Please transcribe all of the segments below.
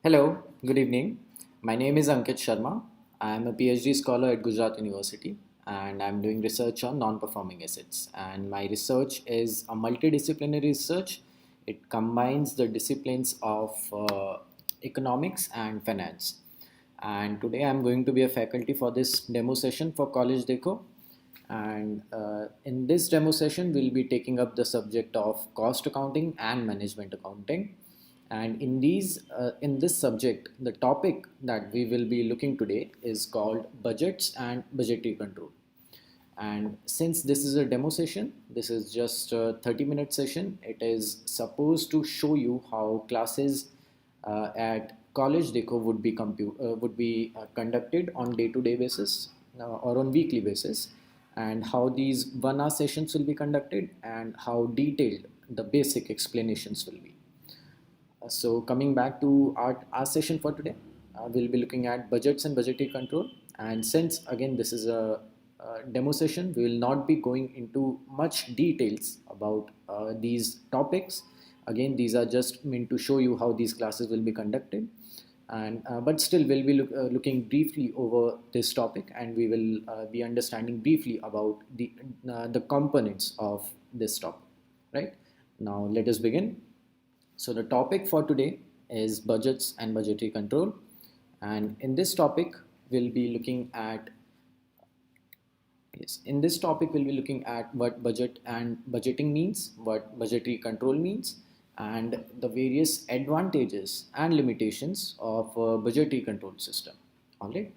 Hello, good evening. My name is Ankit Sharma. I am a PhD scholar at Gujarat University and I'm doing research on non-performing assets. And my research is a multidisciplinary research. It combines the disciplines of economics and finance. And today I'm going to be a faculty for this demo session for College Dekho. And in this demo session, we'll be taking up the subject of cost accounting and management accounting. And in this subject, the topic that we will be looking today is called budgets and budgetary control. And since this is a demo session, this is just a 30-minute session. It is supposed to show you how classes at college deco would be conducted on day-to-day basis or on weekly basis, and how these 1 hour sessions will be conducted and how detailed the basic explanations will be. So coming back to our session for today, we'll be looking at budgets and budgetary control. And since again this is a demo session, we will not be going into much details about these topics. Again, these are just meant to show you how these classes will be conducted. And but still, we'll be looking briefly over this topic, and we will be understanding briefly about the components of this topic. Right now, let us begin. So the topic for today is budgets and budgetary control. And in this topic, we'll be looking at what budget and budgeting means, what budgetary control means, and the various advantages and limitations of a budgetary control system. All right.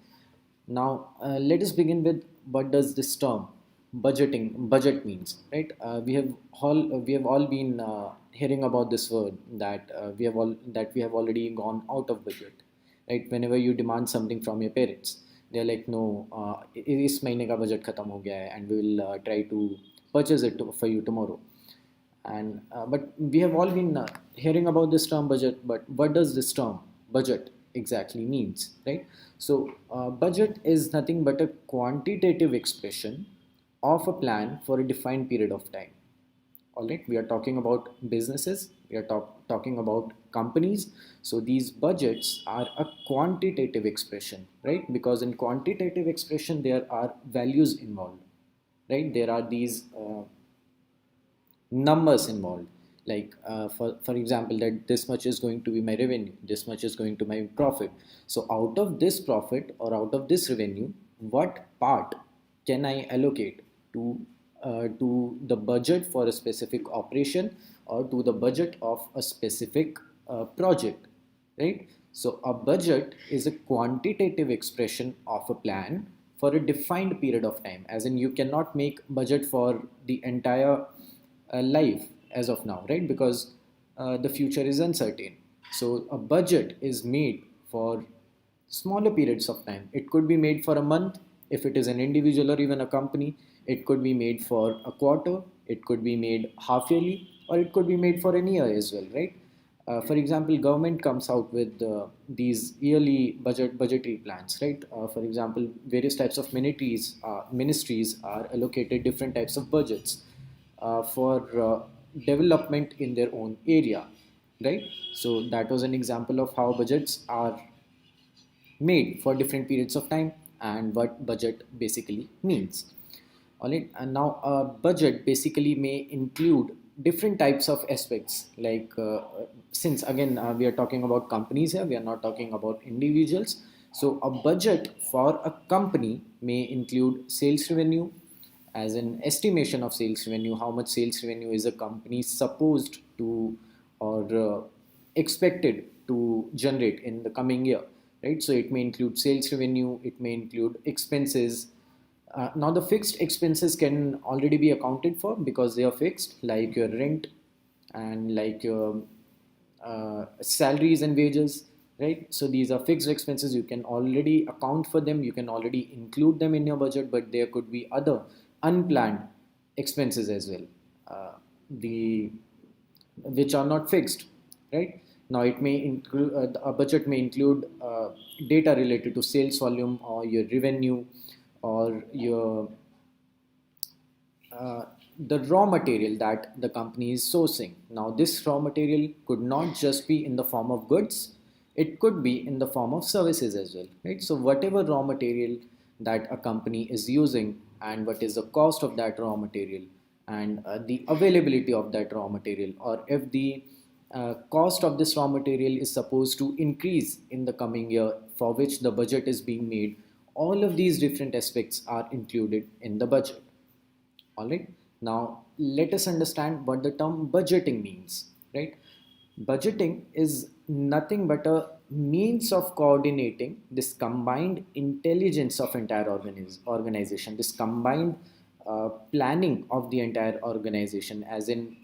Now, let us begin with what does this term budget means, right? We have all been hearing about this word that we have already gone out of budget, right? Whenever you demand something from your parents, they're like, no, इस महीने का budget खत्म हो गया है, and we will try to purchase it for you tomorrow. And but we have all been hearing about this term budget, but what does this term budget exactly means, right? So budget is nothing but a quantitative expression of a plan for a defined period of time. All right, we are talking about businesses, we are talking about companies. So these budgets are a quantitative expression, right? Because in quantitative expression there are values involved, right? There are these numbers involved, like for example, that this much is going to be my revenue, this much is going to my profit. So out of this profit or out of this revenue, what part can I allocate to the budget for a specific operation or to the budget of a specific project, right? So a budget is a quantitative expression of a plan for a defined period of time, as in you cannot make budget for the entire life as of now, right? Because the future is uncertain. So a budget is made for smaller periods of time. It could be made for a month if it is an individual or even a company. It could be made for a quarter. It could be made half yearly, or it could be made for an year as well, right? For example, government comes out with these yearly budgetary plans, right? For example, various types of ministries are allocated different types of budgets for development in their own area, right? So that was an example of how budgets are made for different periods of time and what budget basically means. All right, and now a budget basically may include different types of aspects, like since again we are talking about companies here, we are not talking about individuals. So a budget for a company may include sales revenue, as an estimation of sales revenue, how much sales revenue is a company supposed to or expected to generate in the coming year, right? So it may include sales revenue, it may include expenses. Now the fixed expenses can already be accounted for because they are fixed, like your rent and like your salaries and wages, right? So these are fixed expenses. You can already account for them. You can already include them in your budget, but there could be other unplanned expenses as well, the which are not fixed, right? Now it may include a budget may include data related to sales volume or your revenue or your the raw material that the company is sourcing. Now, this raw material could not just be in the form of goods, It could be in the form of services as well, right? So whatever raw material that a company is using, and what is the cost of that raw material, and the availability of that raw material, or if the cost of this raw material is supposed to increase in the coming year, for which the budget is being made, all of these different aspects are included in the budget. All right. Now let us understand what the term budgeting means, right? Budgeting is nothing but a means of coordinating this combined intelligence of entire organization, this combined planning of the entire organization, as in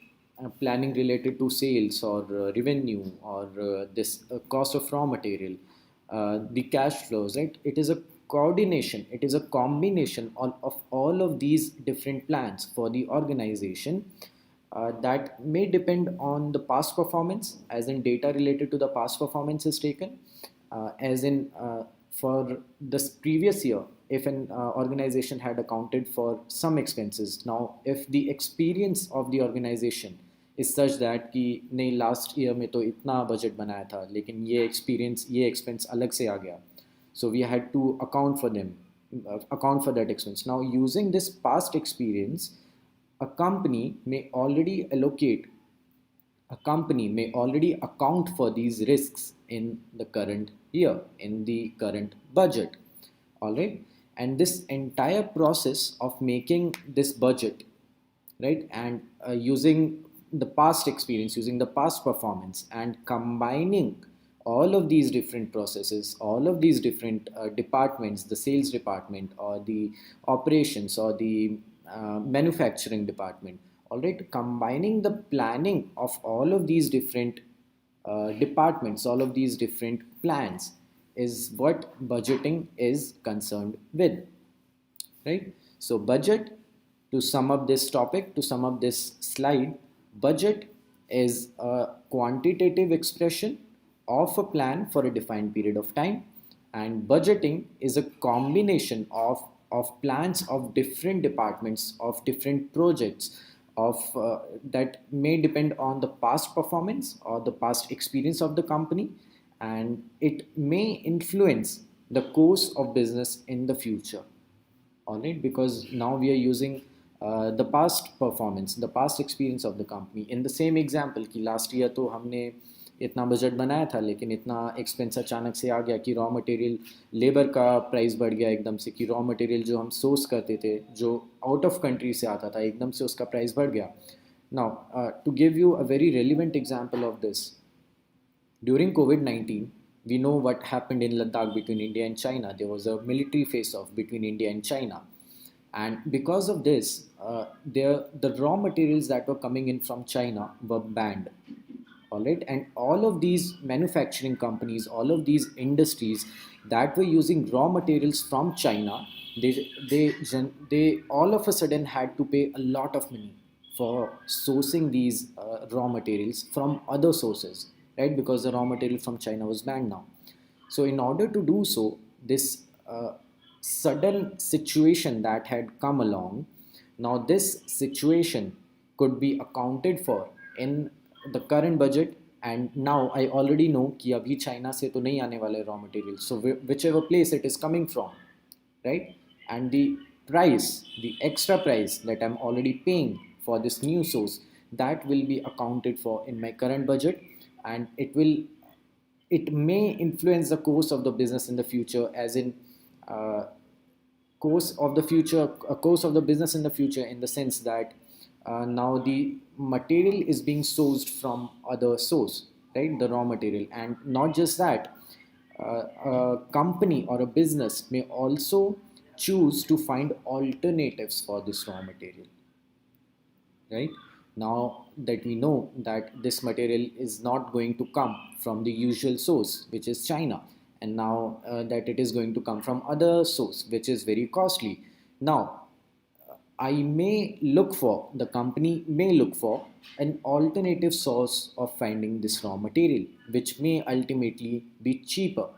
planning related to sales or revenue, or this cost of raw material, the cash flows, right? It is a coordination, it is a combination of all of these different plans for the organization, that may depend on the past performance, as in data related to the past performance is taken, as in for this previous year, if an organization had accounted for some expenses. Now if the experience of the organization is such that कि नहीं last year में तो इतना budget बनाया था लेकिन ये experience ये एक्सपेंस अलग से आ गया, so we had to account for them, account for that expense. Now using this past experience, a company may already allocate a company may already account for these risks in the current year, in the current budget. All right. And this entire process of making this budget, right, and using the past experience, using the past performance, and combining all of these different processes, all of these different departments, the sales department, or the operations, or the manufacturing department, all right, combining the planning of all of these different departments, all of these different plans, is what budgeting is concerned with, right? So budget, to sum up this topic, to sum up this slide, budget is a quantitative expression of a plan for a defined period of time, and budgeting is a combination of plans of different departments, of different projects, of that may depend on the past performance or the past experience of the company, and it may influence the course of business in the future. All right, because now we are using the past performance, the past experience of the company. In the same example कि last year तो हमने इतना budget बनाया था लेकिन इतना expense अचानक से आ गया कि रॉ मटेरियल, लेबर का प्राइस बढ़ गया एकदम से, कि रॉ मटेरियल जो हम सोर्स करते थे जो आउट ऑफ कंट्री से आता था एकदम से उसका प्राइस बढ़ गया. Now to give you a very relevant example of this, during COVID-19, we know what happened in Ladakh between India and China. There was a military face-off between India and China. And because of this, the raw materials that were coming in from China were banned. All right. And all of these manufacturing companies, all of these industries that were using raw materials from China, they all of a sudden had to pay a lot of money for sourcing these raw materials from other sources, right? Because the raw material from China was banned now. So, in order to do so, this sudden situation that had come along, now this situation could be accounted for in the current budget. And now I already know कि अभी China से तो नहीं आने वाले raw materials. So whichever place it is coming from, right? And the price, the extra price that I'm already paying for this new source, that will be accounted for in my current budget, and it may influence the course of the business in the future, as in uh, course of the future, a course of the business in the future, in the sense that now the material is being sourced from other source, right? The raw material. And not just that, a company or a business may also choose to find alternatives for this raw material, right? Now that we know that this material is not going to come from the usual source, which is China, and now that it is going to come from other source, which is very costly. Now I may look for, the company may look for an alternative source of finding this raw material, which may ultimately be cheaper.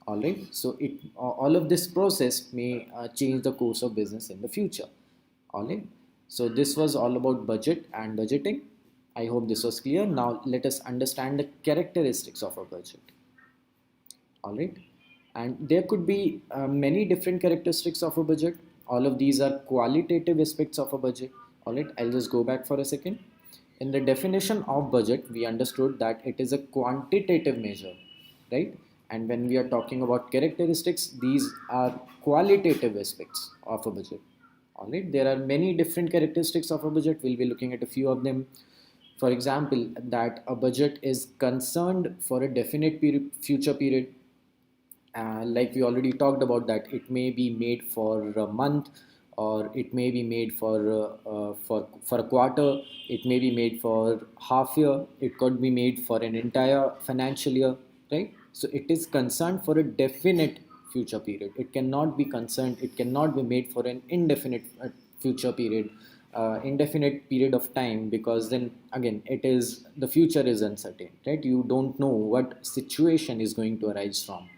All right. So all of this process may change the course of business in the future. All right. So this was all about budget and budgeting. I hope this was clear. Now let us understand the characteristics of a budget. All right. And there could be many different characteristics of a budget. All of these are qualitative aspects of a budget. All right, I'll just go back for a second. In the definition of budget, we understood that it is a quantitative measure, right? And when we are talking about characteristics, these are qualitative aspects of a budget. All right, there are many different characteristics of a budget. We'll be looking at a few of them. For example, that a budget is concerned for a definite period, future period. Like we already talked about, that it may be made for a month, or it may be made for a quarter, it may be made for half year, it could be made for an entire financial year, right? So it is concerned for a definite future period. It cannot be made for an indefinite future period, indefinite period of time, because then again it is, the future is uncertain, right? You don't know what situation is going to arise from,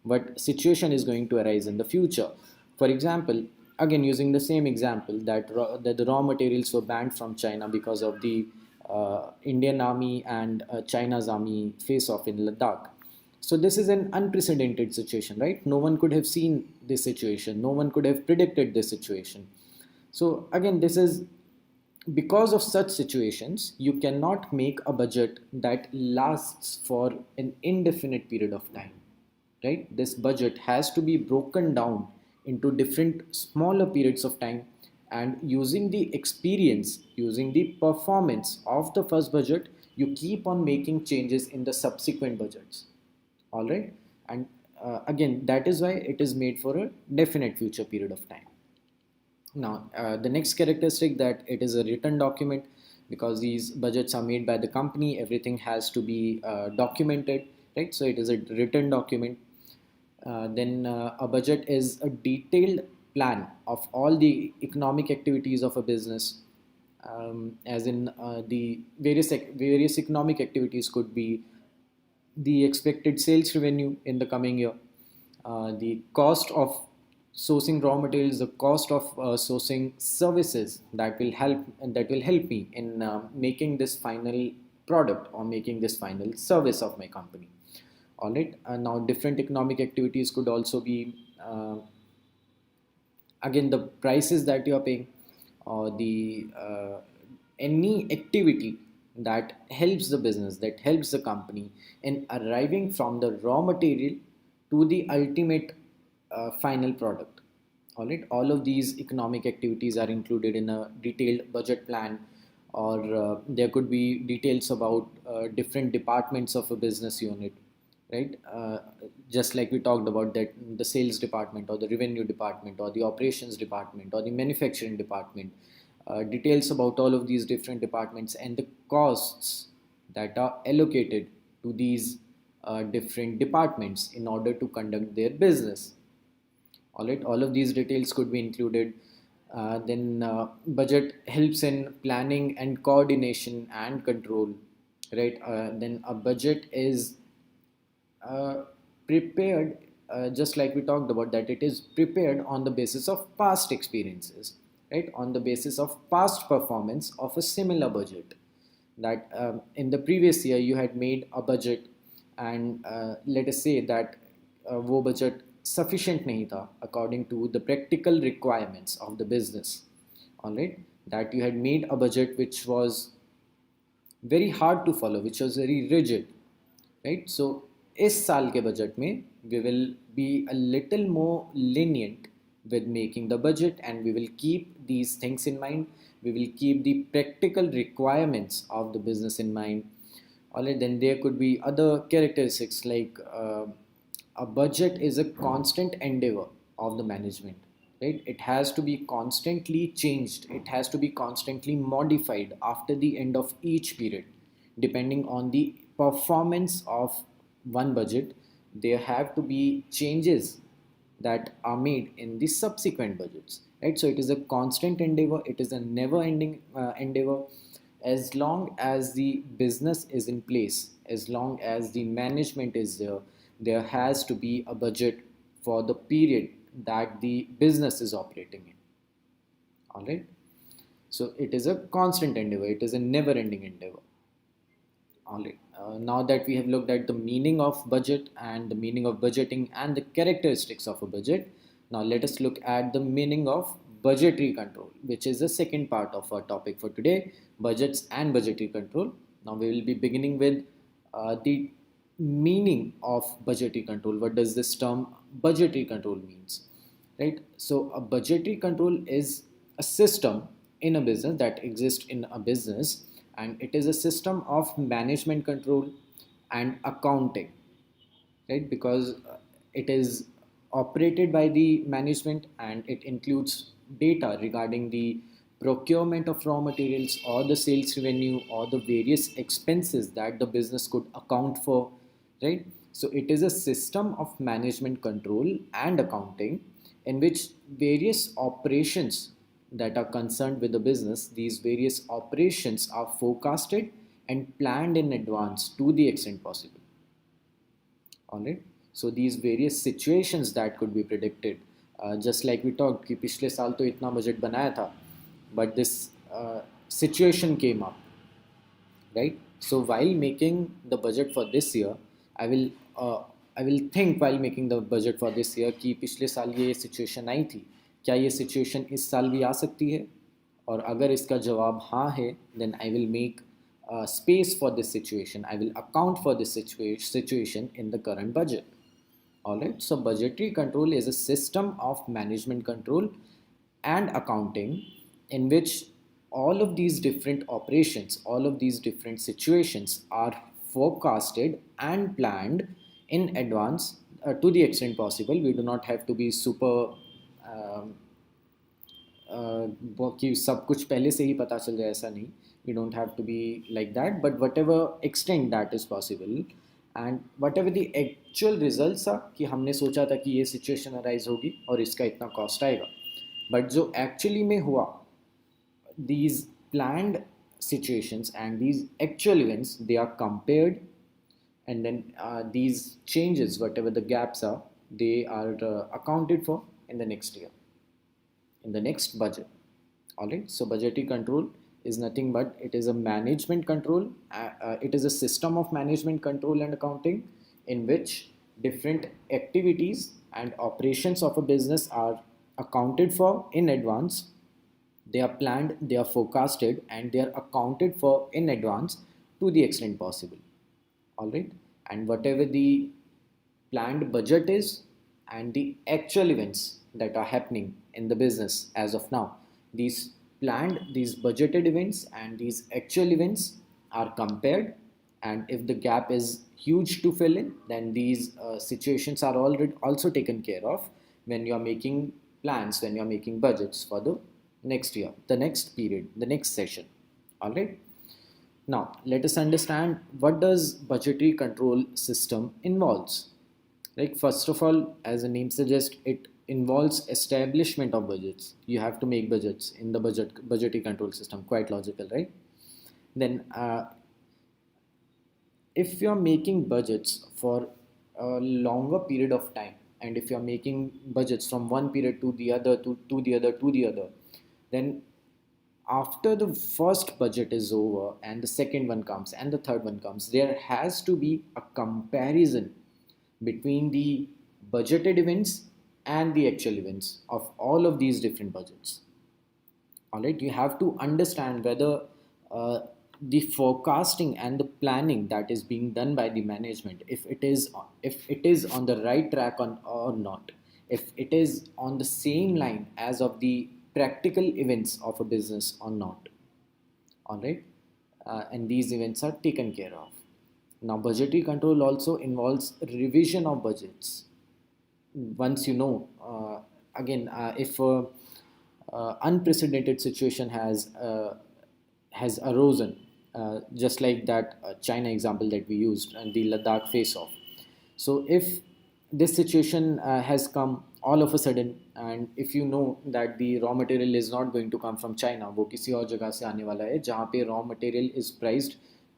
what situation is going to arise in the future. For example, again using the same example, that the raw materials were banned from China because of the Indian army and China's army face off in Ladakh. So this is an unprecedented situation, right? No one could have seen this situation, no one could have predicted this situation. So again, this is because of such situations, you cannot make a budget that lasts for an indefinite period of time, right? This budget has to be broken down into different smaller periods of time, and using the experience, using the performance of the first budget, you keep on making changes in the subsequent budgets. All right. And again, that is why it is made for a definite future period of time. Now, the next characteristic, that it is a written document, because these budgets are made by the company, everything has to be documented, right? So it is a written document. Then a budget is a detailed plan of all the economic activities of a business, as in the various economic activities could be the expected sales revenue in the coming year, the cost of sourcing raw materials, the cost of sourcing services that will help me in making this final product or making this final service of my company. All right. Now, different economic activities could also be again the prices that you are paying, or the any activity that helps the business, that helps the company in arriving from the raw material to the ultimate final product. All right, all of these economic activities are included in a detailed budget plan, or there could be details about different departments of a business unit, right? Just like we talked about, that the sales department, or the revenue department, or the operations department, or the manufacturing department, details about all of these different departments and the costs that are allocated to these different departments in order to conduct their business. All right, all of these details could be included. Then budget helps in planning and coordination and control, right? Then a budget is prepared, just like we talked about, that it is prepared on the basis of past experiences, right? On the basis of past performance of a similar budget, that in the previous year you had made a budget, and let us say that वो budget sufficient नहीं था according to the practical requirements of the business. All right, that you had made a budget which was very hard to follow, which was very rigid, right? So इस साल के budget में we will be a little more lenient with making the budget, and we will keep these things in mind. We will keep the practical requirements of the business in mind. All right, then there could be other characteristics, like a budget is a constant endeavor of the management, right? It has to be constantly changed, it has to be constantly modified after the end of each period, depending on the performance of one budget. There have to be changes that are made in the subsequent budgets, right? So it is a constant endeavor, it is a never ending endeavor. As long as the business is in place, as long as the management is there, there has to be a budget for the period that the business is operating in. All right, so it is a constant endeavor, it is a never ending endeavor. All right. Now that we have looked at the meaning of budget and the meaning of budgeting and the characteristics of a budget, now let us look at the meaning of budgetary control, which is the second part of our topic for today, budgets and budgetary control. Now we will be beginning with the meaning of budgetary control. What does this term budgetary control means? Right? So a budgetary control is a system in a business that exists in a business, and it is a system of management control and accounting, right? Because it is operated by the management, and it includes data regarding the procurement of raw materials or the sales revenue or the various expenses that the business could account for, right? So it is a system of management control and accounting in which various operations that are concerned with the business, these various operations are forecasted and planned in advance to the extent possible. All right. So these various situations that could be predicted, just like we talked कि पिछले साल तो इतना budget बनाया था, but this situation came up, right? So while making the budget for this year, I will uh, I will think while making the budget for this year कि पिछले साल ये situation आई थी, क्या ये situation इस साल भी आ सकती है? और अगर इसका जवाब हाँ है, then I will make space for this situation. I will account for this situation in the current budget. All right. So budgetary control is a system of management control and accounting in which all of these different operations, all of these different situations are forecasted and planned in advance to the extent possible. We do not have to be super कि सब कुछ पहले से ही पता चल जाए, ऐसा नहीं. We don't have to be like that, but whatever extent that is possible and whatever the actual results are कि हमने सोचा था कि ये situation arise होगी और इसका इतना cost आएगा, but जो actually में हुआ, these planned situations and these actual events, they are compared, and then these changes, whatever the gaps are, they are accounted for in the next year, in the next budget. All right. So budgetary control is nothing but it is a management control. It is a system of management control and accounting in which different activities and operations of a business are accounted for in advance. They are planned, they are forecasted, and they are accounted for in advance to the extent possible. All right. And whatever the planned budget is and the actual events that are happening in the business as of now, these planned, these budgeted events and these actual events are compared, and if the gap is huge to fill in, then these situations are already also taken care of when you are making plans, when you are making budgets for the next year, the next period, the next session. All right. Now let us understand what does budgetary control system involves. Like first of all, as the name suggests, it involves establishment of budgets. You have to make budgets in the budgetary control system. Quite logical, right? Then if you are making budgets for a longer period of time, and if you are making budgets from one period to the other to the other to the other, then after the first budget is over and the second one comes and the third one comes, there has to be a comparison between the budgeted events and the actual events of all of these different budgets. All right, you have to understand whether the forecasting and the planning that is being done by the management, if it is on the right track or not, if it is on the same line as of the practical events of a business or not. All right. And these events are taken care of. Now budgetary control also involves revision of budgets. Once you know, again, if unprecedented situation has arisen, just like that China example that we used and the Ladakh face off. So if this situation has come all of a sudden, and if you know that the raw material is not going to come from China, वो किसी और जगह से आने वाला है जहाँ पे raw material is priced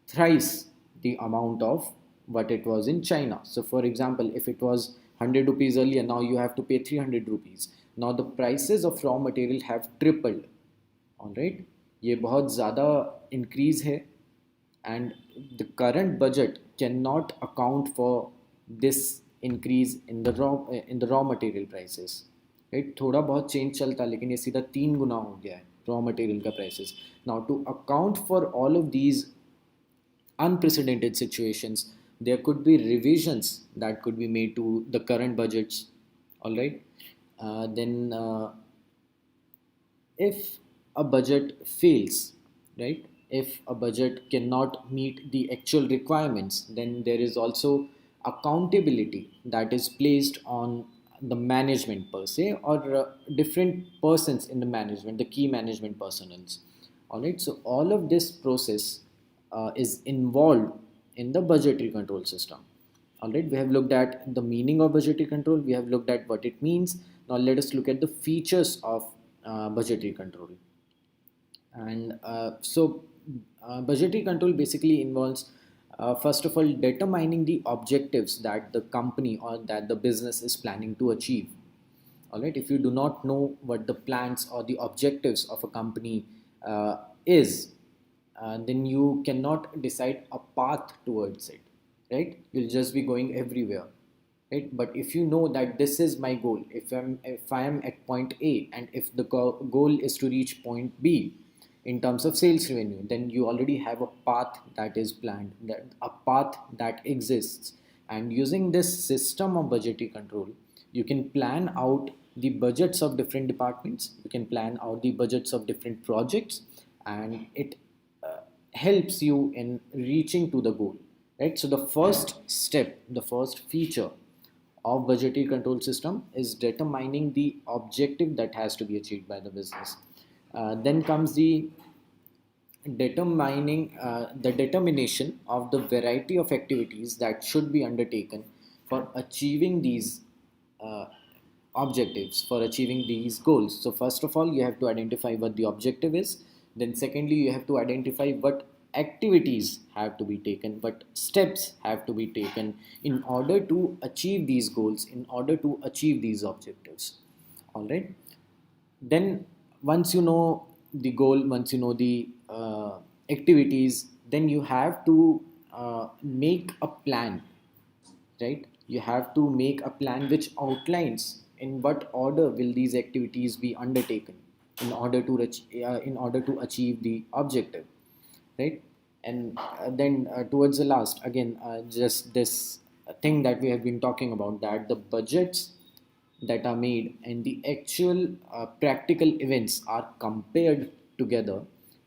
thrice the amount of what it was in China. So for example, if it was 100 rupees earlier, now you have to pay 300 rupees. Now the prices of raw material have tripled. All right, ये बहुत ज़्यादा increase है. and the current budget cannot account for this increase in the raw material prices, right? थोड़ा बहुत change चलता है, लेकिन ये सीधा 3 गुना हो गया है रॉ मटेरियल का prices. Now to account for all of these unprecedented situations, there could be revisions that could be made to the current budgets. All right. Then if a budget fails, right? If a budget cannot meet the actual requirements, then there is also accountability that is placed on the management per se, or different persons in the management, the key management personnel. All right. So all of this process is involved in the budgetary control system. All right, we have looked at the meaning of budgetary control. We have looked at what it means. Now let us look at the features of budgetary control. And budgetary control basically involves, first of all, determining the objectives that the company or that the business is planning to achieve. All right, if you do not know what the plans or the objectives of a company is, then you cannot decide a path towards it, right? You'll just be going everywhere, right? But if you know that this is my goal, if I am at point A, and if the goal is to reach point B in terms of sales revenue, then you already have a path that is planned, that a path that exists. And using this system of budgetary control, you can plan out the budgets of different departments, you can plan out the budgets of different projects, and it helps you in reaching to the goal, right? So the first step, the first feature of budgetary control system is determining the objective that has to be achieved by the business. Then comes the determination of the variety of activities that should be undertaken for achieving these uh, objectives, for achieving these goals. So first of all, you have to identify what the objective is. Then secondly, you have to identify what activities have to be taken, what steps have to be taken in order to achieve these goals, in order to achieve these objectives. All right. Then once you know the goal, once you know the activities, then you have to make a plan, right? You have to make a plan which outlines in what order will these activities be undertaken in order to achieve the objective, right? And then towards the last, again, just this thing that we have been talking about, that the budgets that are made and the actual practical events are compared together,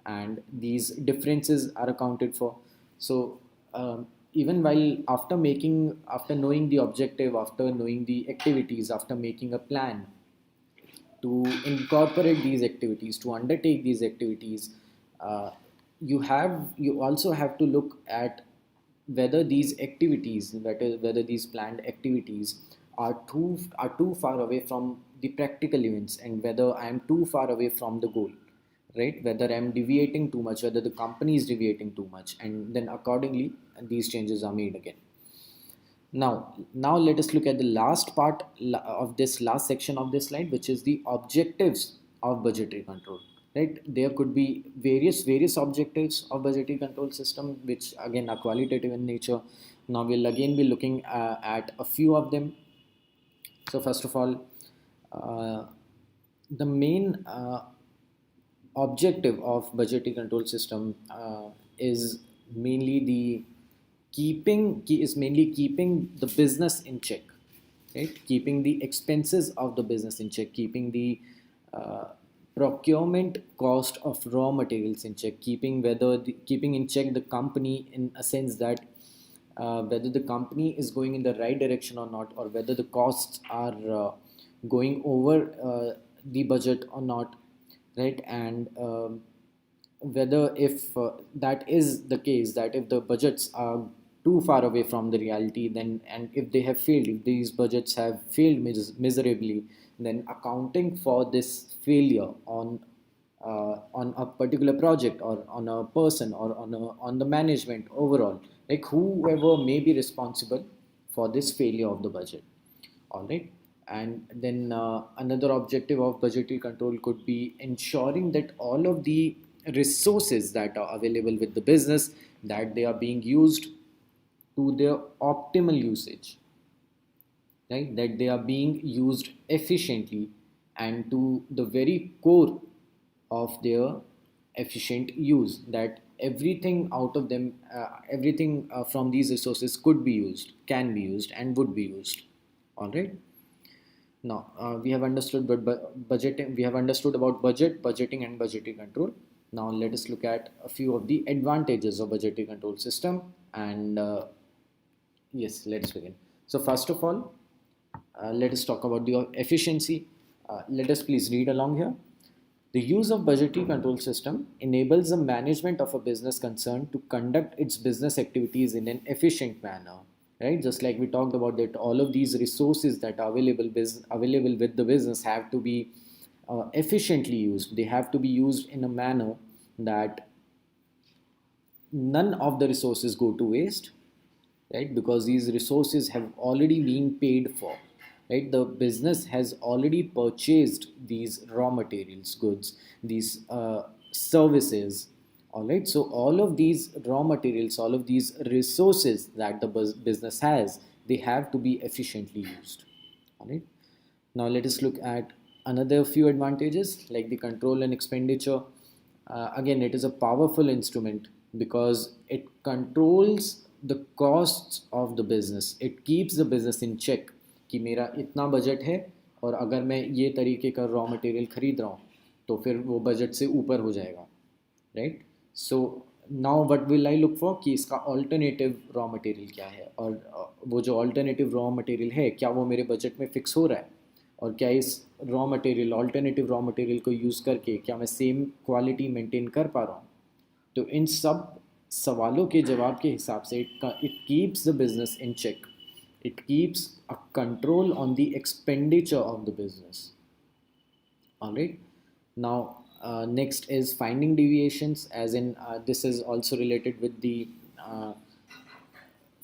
and these differences are accounted for. So even while after knowing the objective, after knowing the activities, after making a plan to incorporate these activities, to undertake these activities, uh, you also have to look at whether these activities, that is, whether these planned activities are too far away from the practical events, and whether I am too far away from the goal, right? Whether I'm deviating too much, whether the company is deviating too much, and then accordingly these changes are made again. Now let us look at the last part of this last section of this slide, which is the objectives of budgetary control. Right? There could be various objectives of budgetary control system, which again are qualitative in nature. Now we'll again be looking at a few of them. So first of all, the main objective of budgetary control system is mainly keeping the business in check, right? Keeping the expenses of the business in check, keeping the uh, procurement cost of raw materials in check, keeping in check the company, in a sense that whether the company is going in the right direction or not, or whether the costs are going over the budget or not, right? And whether if that is the case, that if the budgets are too far away from the reality, then, and if they have failed, if these budgets have failed miserably, then accounting for this failure on a particular project, or on a person, or on the management overall, like whoever may be responsible for this failure of the budget. All right. And then another objective of budgetary control could be ensuring that all of the resources that are available with the business, that they are being used to their optimal usage, right? That they are being used efficiently and to the very core of their efficient use, that everything out of them, everything from these resources could be used, can be used, and would be used. All right. Now we have understood budgeting. We have understood about budgeting, and budgeting control. Now let us look at a few of the advantages of budgeting control system. And yes, let's begin. So first of all, let us talk about the efficiency. Let us please read along here. The use of budgetary control system enables the management of a business concern to conduct its business activities in an efficient manner. Right? Just like we talked about that, all of these resources that are available with the business have to be efficiently used. They have to be used in a manner that none of the resources go to waste, right? Because these resources have already been paid for, right? The business has already purchased these raw materials, goods, these services. All right, so all of these raw materials, all of these resources that the business has, they have to be efficiently used. All right. Now let us look at another few advantages like the control and expenditure. Again, it is a powerful instrument because it controls the costs of the business. It keeps the business in check कि मेरा इतना budget है, और अगर मैं ये तरीके का रॉ मटेरियल खरीद रहा हूँ तो फिर वो बजट से ऊपर हो जाएगा, right? So now what will I look for कि इसका ऑल्टरनेटिव रॉ मटेरियल क्या है, और वो जो ऑल्टरनेटिव रॉ मटेरियल है क्या वो मेरे बजट में फिक्स हो रहा है, और क्या इस raw material alternative raw material को यूज़ करके क्या मैं सेम क्वालिटी मेंटेन कर पा रहा हूँ. तो इन सब सवालों के जवाब के हिसाब से it keeps the business in check. It keeps a control on the expenditure of the business. All right. Now, next is finding deviations, as in this is also related with the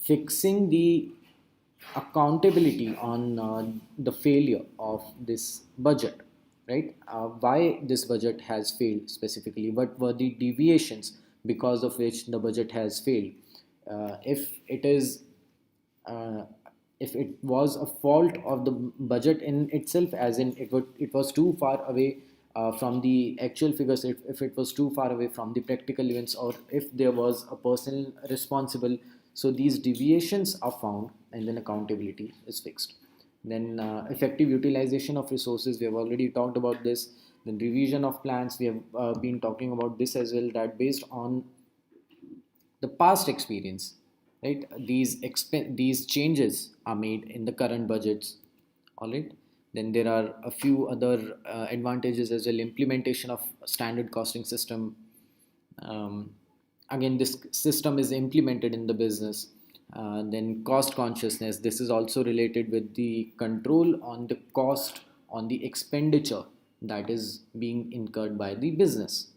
fixing the accountability on the failure of this budget, right? Why this budget has failed specifically? What were the deviations because of which the budget has failed? Uh, if it was a fault of the budget in itself, as in it was too far away from the actual figures, if it was too far away from the practical events, or if there was a person responsible, so these deviations are found and then accountability is fixed. Then effective utilization of resources, we have already talked about this. Then revision of plans, we have been talking about this as well, that based on the past experience, right, these changes are made in the current budgets. All right. Then there are a few other advantages as well. Implementation of standard costing system. Again, this system is implemented in the business. Then cost consciousness, this is also related with the control on the cost, on the expenditure that is being incurred by the business.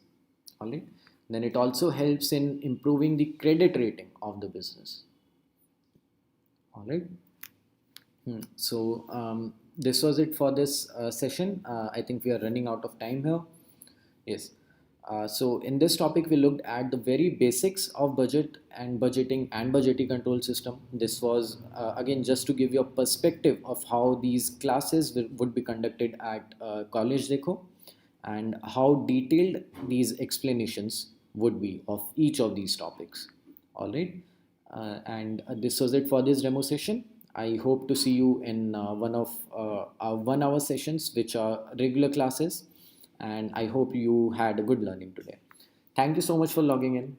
All right. Then it also helps in improving the credit rating of the business. All right. So this was it for this session. I think we are running out of time here. Yes. So in this topic, we looked at the very basics of budget and budgeting and budgetary control system. This was again just to give you a perspective of how these classes would be conducted at College Dekho, and how detailed these explanations would be of each of these topics. All right. And this was it for this demo session. I hope to see you in one of our 1 hour sessions, which are regular classes. And I hope you had a good learning today. Thank you so much for logging in.